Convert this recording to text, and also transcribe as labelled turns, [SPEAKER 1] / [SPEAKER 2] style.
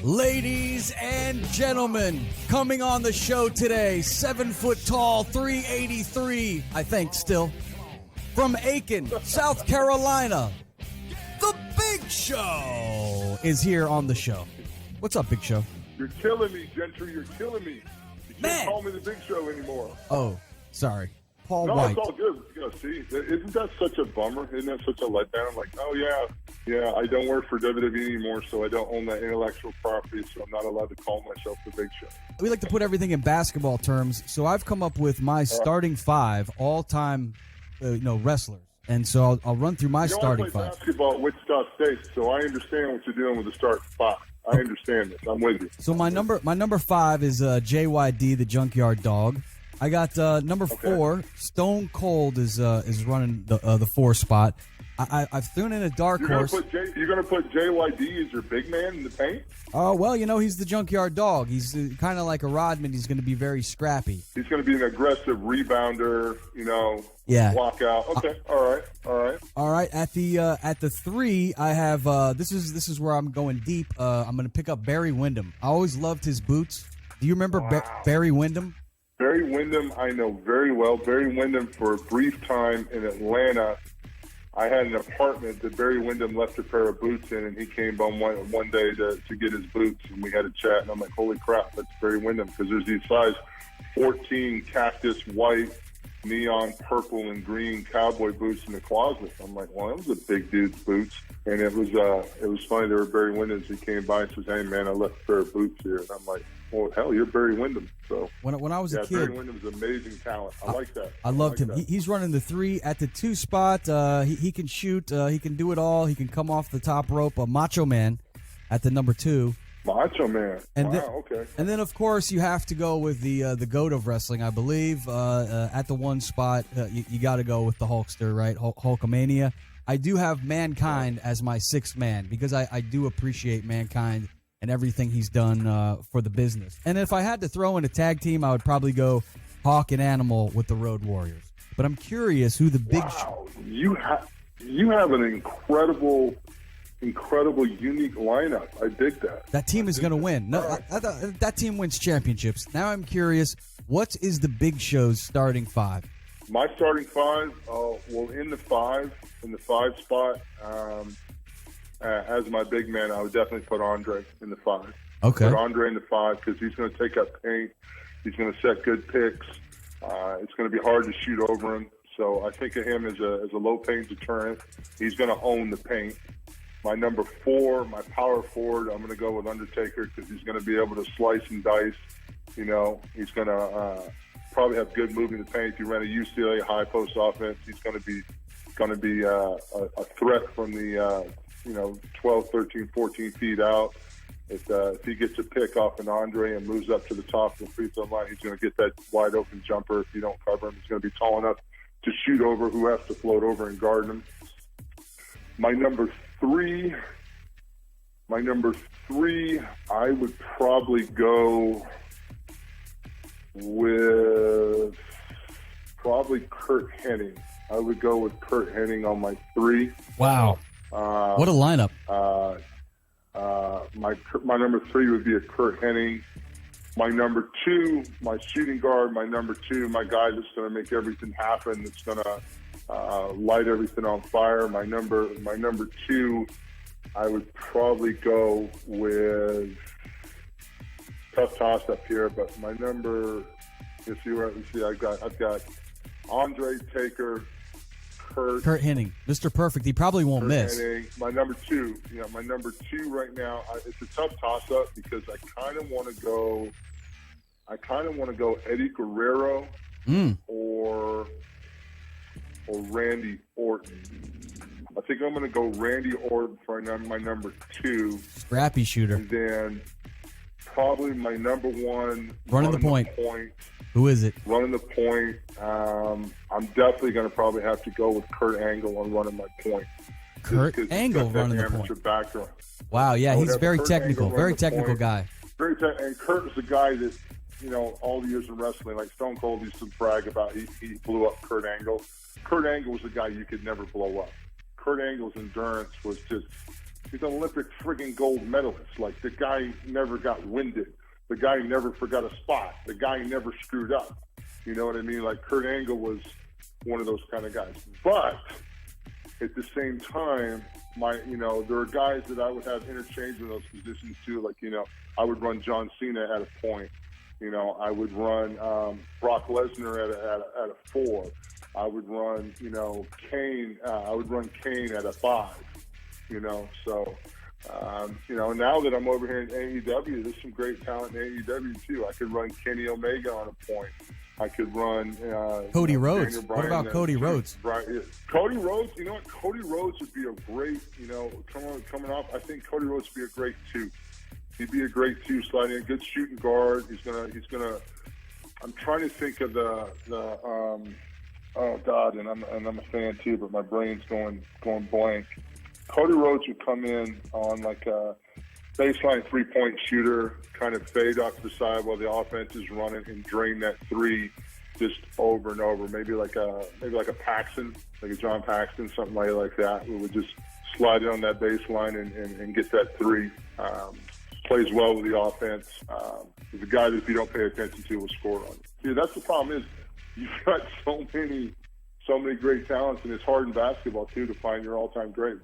[SPEAKER 1] Ladies and gentlemen, coming on the show today, 7 foot tall, 383, I think still, from Aiken, South Carolina, the Big Show is here on the show. What's up, Big Show?
[SPEAKER 2] You're killing me, Gentry. You're killing me. You can't call me the Big Show anymore.
[SPEAKER 1] Oh, sorry. Paul
[SPEAKER 2] No,
[SPEAKER 1] Wight.
[SPEAKER 2] it's all good. You know, see, isn't that such a bummer? Isn't that such a letdown? I'm like, oh, yeah, I don't work for WWE anymore, so I don't own that intellectual property, so I'm not allowed to call myself the Big Show.
[SPEAKER 1] We like to put everything in basketball terms, so I've come up with my starting five all-time, wrestlers. And so I'll run through my starting five.
[SPEAKER 2] I play basketball at Wichita State, so I understand what you're doing with the starting five. I understand this. I'm with you.
[SPEAKER 1] So my number five is JYD, the Junkyard Dog. I got number 4. Stone Cold is running the 4 spot. I've thrown in a dark horse.
[SPEAKER 2] You're going to put JYD as your big man in the paint?
[SPEAKER 1] Oh, well, he's the Junkyard Dog. He's kind of like a Rodman. He's going to be very scrappy.
[SPEAKER 2] He's going to be an aggressive rebounder, block out. Okay, all right.
[SPEAKER 1] At the 3, I have this is where I'm going deep. I'm going to pick up Barry Windham. I always loved his boots. Do you remember Barry Windham?
[SPEAKER 2] Barry Windham, I know very well. Barry Windham, for a brief time in Atlanta, I had an apartment that Barry Windham left a pair of boots in, and he came on one day to get his boots, and we had a chat, and I'm like, holy crap, that's Barry Windham, because there's these size 14 cactus white, neon purple and green cowboy boots in the closet. I'm like, well, that was a big dude's boots. And it was funny. There were Barry Windhams. He came by and says, hey, man, I left a pair of boots here. And I'm like, well, hell, you're Barry Windham. So
[SPEAKER 1] when I was a kid,
[SPEAKER 2] Barry Windham's amazing talent. I like that.
[SPEAKER 1] I loved him. He's running the 3 at the 2 spot. He can shoot. He can do it all. He can come off the top rope. Macho Man at the number 2.
[SPEAKER 2] Macho Man.
[SPEAKER 1] And
[SPEAKER 2] okay.
[SPEAKER 1] And then, of course, you have to go with the GOAT of wrestling, I believe. At the 1 spot, you got to go with the Hulkster, right? Hulkamania. I do have Mankind as my 6th man because I do appreciate Mankind and everything he's done for the business. And if I had to throw in a tag team, I would probably go Hawk and Animal with the Road Warriors. But I'm curious who the Big Show.
[SPEAKER 2] You have an incredible, unique lineup. I dig that.
[SPEAKER 1] That team is going to win. No, that team wins championships. Now I'm curious, what is the Big Show's starting 5?
[SPEAKER 2] My starting 5, in the 5 spot, as my big man, I would definitely put Andre in the 5.
[SPEAKER 1] Okay.
[SPEAKER 2] Put Andre in the 5 because he's going to take up paint. He's going to set good picks. It's going to be hard to shoot over him. So I think of him as a low paint deterrent. He's going to own the paint. My number 4, my power forward, I'm going to go with Undertaker because he's going to be able to slice and dice. He's going to probably have good movement in the paint. If you run a UCLA high post offense, he's going to be a threat from the 12, 13, 14 feet out. If he gets a pick off an Andre and moves up to the top of the free throw line, he's going to get that wide open jumper. If you don't cover him, he's going to be tall enough to shoot over who has to float over and guard him. My number 3, I would probably go with Kurt Hennig. I would go with Kurt Hennig on my 3.
[SPEAKER 1] Wow. What a lineup.
[SPEAKER 2] My number 3 would be a Kurt Hennig. My number 2, my shooting guard, my number 2, my guy that's going to make everything happen, that's going to light everything on fire. My number 2, I would probably go with, tough toss up here, but my number, I've got Andre, Taker, Kurt
[SPEAKER 1] Hennig, Mr. Perfect. He probably won't miss.
[SPEAKER 2] Hennig. My number 2, right now. It's a tough toss-up because I kind of want to go Eddie Guerrero or Randy Orton. I think I'm going to go Randy Orton for my number 2.
[SPEAKER 1] Scrappy shooter.
[SPEAKER 2] And then probably my number 1.
[SPEAKER 1] Running the point. Who is it?
[SPEAKER 2] Running the point. I'm definitely going to probably have to go with Kurt Angle on running my point.
[SPEAKER 1] Kurt Angle running the point.
[SPEAKER 2] Background.
[SPEAKER 1] Wow, yeah, he's very technical. Very technical guy.
[SPEAKER 2] And Kurt is a guy that, all the years in wrestling, like Stone Cold used to brag about, he blew up Kurt Angle. Kurt Angle was a guy you could never blow up. Kurt Angle's endurance was just He's an Olympic friggin' gold medalist. Like, the guy never got winded. The guy never forgot a spot. The guy never screwed up. You know what I mean? Like, Kurt Angle was one of those kind of guys. But at the same time, there are guys that I would have interchange in those positions too. Like, I would run John Cena at a point. I would run Brock Lesnar at a 4. I would run, Kane. I would run Kane at a 5. So, now that I'm over here in AEW, there's some great talent in AEW too. I could run Kenny Omega on a point. I could run
[SPEAKER 1] Cody Rhodes. What about Cody Rhodes?
[SPEAKER 2] Right, yeah. Cody Rhodes. You know what? Cody Rhodes would be a great. Coming off. I think Cody Rhodes would be a great 2. He'd be a great 2, sliding in, good shooting guard. He's gonna. I'm trying to think of the. Oh God, and I'm a fan too, but my brain's going blank. Cody Rhodes would come in on like a baseline 3-point shooter, kind of fade off to the side while the offense is running and drain that 3 just over and over. Maybe like a Paxton, like a John Paxton, something like that. We would just slide it on that baseline and get that 3. Plays well with the offense. He's a guy that if you don't pay attention to will score on you. See, that's the problem is you've got so many great talents, and it's hard in basketball too to find your all-time great.